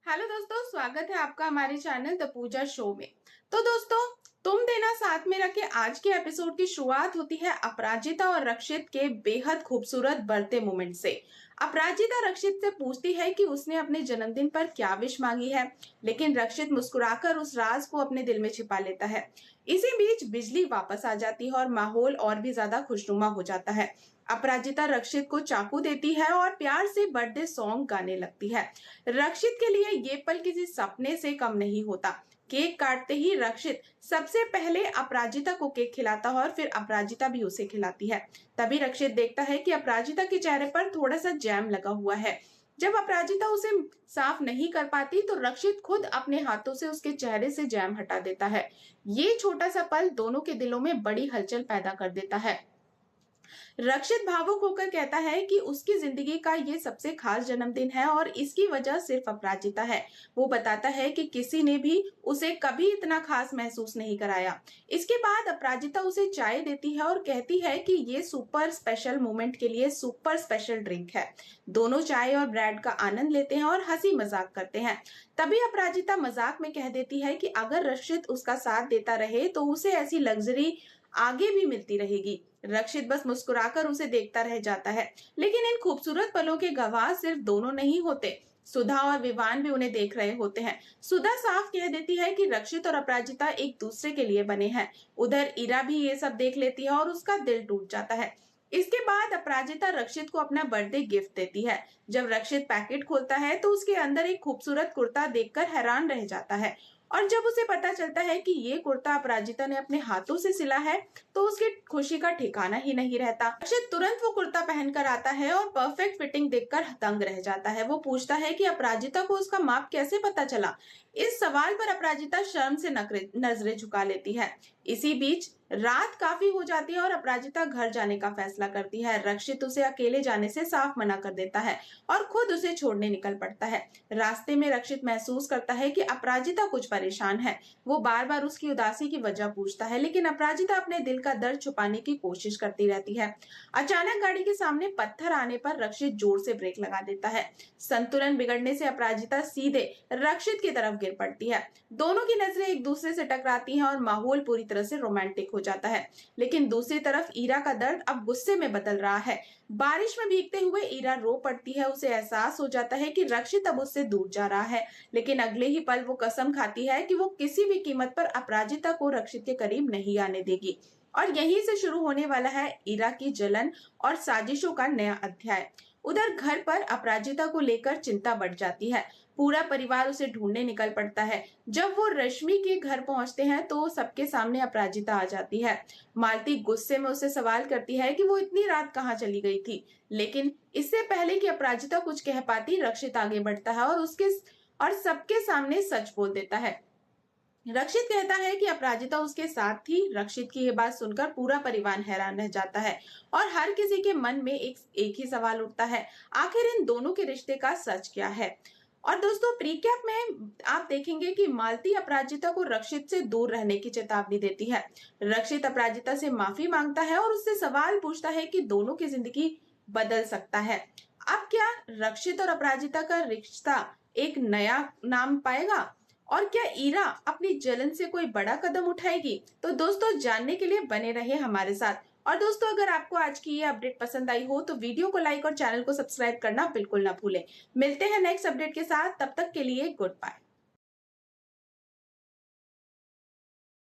Hello दोस्तों, स्वागत है आपका हमारे चैनल द पूजा शो में। तो दोस्तों, तुम देना साथ में रखे आज के एपिसोड की शुरुआत होती है अपराजिता और रक्षित के बेहद खूबसूरत बर्थडे मोमेंट से। अपराजिता रक्षित से पूछती है कि उसने अपने जन्मदिन पर क्या विश मांगी है, लेकिन रक्षित मुस्कुराकर उस राज को अपने दिल में छिपा लेता है। इसी बीच बिजली वापस आ जाती है और माहौल और भी ज्यादा खुशनुमा हो जाता है। अपराजिता रक्षित को चाकू देती है और प्यार से बर्थडे सॉन्ग गाने लगती है। रक्षित के लिए ये पल किसी सपने से कम नहीं होता। केक काटते ही रक्षित सबसे पहले अपराजिता को केक खिलाता है और फिर अपराजिता भी उसे खिलाती है। तभी रक्षित देखता है कि अपराजिता के चेहरे पर थोड़ा सा जैम लगा हुआ है। जब अपराजिता उसे साफ नहीं कर पाती तो रक्षित खुद अपने हाथों से उसके चेहरे से जैम हटा देता है। ये छोटा सा पल दोनों के दिलों में बड़ी हलचल पैदा कर देता है। रक्षित भावुक होकर कहता है कि उसकी जिंदगी का ये सबसे खास जन्मदिन है और इसकी वजह सिर्फ अपराजिता है। वो बताता है कि किसी ने भी उसे कभी इतना खास महसूस नहीं कराया। इसके बाद अपराजिता उसे चाय देती है और कहती है कि ये सुपर स्पेशल मोमेंट के लिए सुपर स्पेशल ड्रिंक है। दोनों चाय और ब्रेड का आनंद लेते हैं और हंसी मजाक करते हैं। तभी अपराजिता मजाक में कह देती है कि अगर रक्षित उसका साथ देता रहे तो उसे ऐसी लग्जरी आगे भी मिलती रहेगी। रक्षित बस मुस्कुराकर उसे देखता रह जाता है। लेकिन इन खूबसूरत पलों के गवाह सिर्फ दोनों नहीं होते, सुधा और विवान भी उन्हें देख रहे होते हैं। सुधा साफ कह देती है कि रक्षित और अपराजिता एक दूसरे के लिए बने हैं। उधर इरा भी ये सब देख लेती है और उसका दिल टूट जाता है। इसके बाद अपराजिता रक्षित को अपना बर्थडे गिफ्ट देती है। जब रक्षित पैकेट खोलता है तो उसके अंदर एक खूबसूरत कुर्ता देखकर हैरान रह जाता है। और जब उसे पता चलता है कि ये कुर्ता अपराजिता ने अपने हाथों से सिला है तो उसकी खुशी का ठिकाना ही नहीं रहता। रक्षित तुरंत वो कुर्ता पहनकर आता है और परफेक्ट फिटिंग देखकर दंग रह जाता है। वो पूछता है कि अपराजिता को उसका माप कैसे पता चला। इस सवाल पर अपराजिता शर्म से नजरें झुका लेती है। इसी बीच रात काफी हो जाती है और अपराजिता घर जाने का फैसला करती है। रक्षित उसे अकेले जाने से साफ मना कर देता है और खुद उसे छोड़ने निकल पड़ता है। रास्ते में रक्षित महसूस करता है कि अपराजिता कुछ परेशान है। वो बार बार उसकी उदासी की वजह पूछता है, लेकिन अपराजिता अपने दिल का दर्द छुपाने की कोशिश करती रहती है। अचानक गाड़ी के सामने पत्थर आने पर रक्षित जोर से ब्रेक लगा देता है। संतुलन बिगड़ने से अपराजिता सीधे रक्षित की तरफ गिर पड़ती है। दोनों की नजरें एक दूसरे से टकराती हैं और माहौल पूरी तरह से रोमांटिक हो जाता है। लेकिन दूसरी तरफ ईरा का दर्द अब गुस्से में बदल रहा है। बारिश में भीगते हुए ईरा रो पड़ती है। उसे एहसास हो जाता है कि रक्षित अब उससे दूर जा रहा है, लेकिन अगले ही पल वो कसम खाती है कि वो किसी भी कीमत पर अपराजिता को रक्षित के करीब नहीं आने देगी। और यहीं से शुरू होने वाला है ईरा की जलन और साजिशों का नया अध्याय। उधर घर पर अपराजिता को लेकर चिंता बढ़ जाती है। पूरा परिवार उसे ढूंढने निकल पड़ता है। जब वो रश्मि के घर पहुंचते हैं तो सबके सामने अपराजिता आ जाती है। मालती गुस्से में उसे सवाल करती है कि वो इतनी रात कहाँ चली गई थी। लेकिन इससे पहले कि अपराजिता कुछ कह पाती, रक्षित आगे बढ़ता है और सबके सामने सच बोल देता है। रक्षित कहता है कि अपराजिता उसके साथ थी। रक्षित की यह बात सुनकर पूरा परिवार हैरान रह जाता है और हर किसी के मन में एक ही सवाल उठता है, आखिर इन दोनों के रिश्ते का सच क्या है। और दोस्तों, प्रीकैप में आप देखेंगे कि मालती अपराजिता को रक्षित से दूर रहने की चेतावनी देती है। रक्षित अपराजिता से माफी मांगता है और उससे सवाल पूछता है कि दोनों की जिंदगी बदल सकता है। अब क्या रक्षित और अपराजिता का रिश्ता एक नया नाम पाएगा और क्या ईरा अपनी जलन से कोई बड़ा कदम उठाएगी? तो दोस्तों, जानने के लिए बने रहे हमारे साथ। और दोस्तों, अगर आपको आज की ये अपडेट पसंद आई हो तो वीडियो को लाइक और चैनल को सब्सक्राइब करना बिल्कुल ना भूलें। मिलते हैं नेक्स्ट अपडेट के साथ, तब तक के लिए गुड बाय।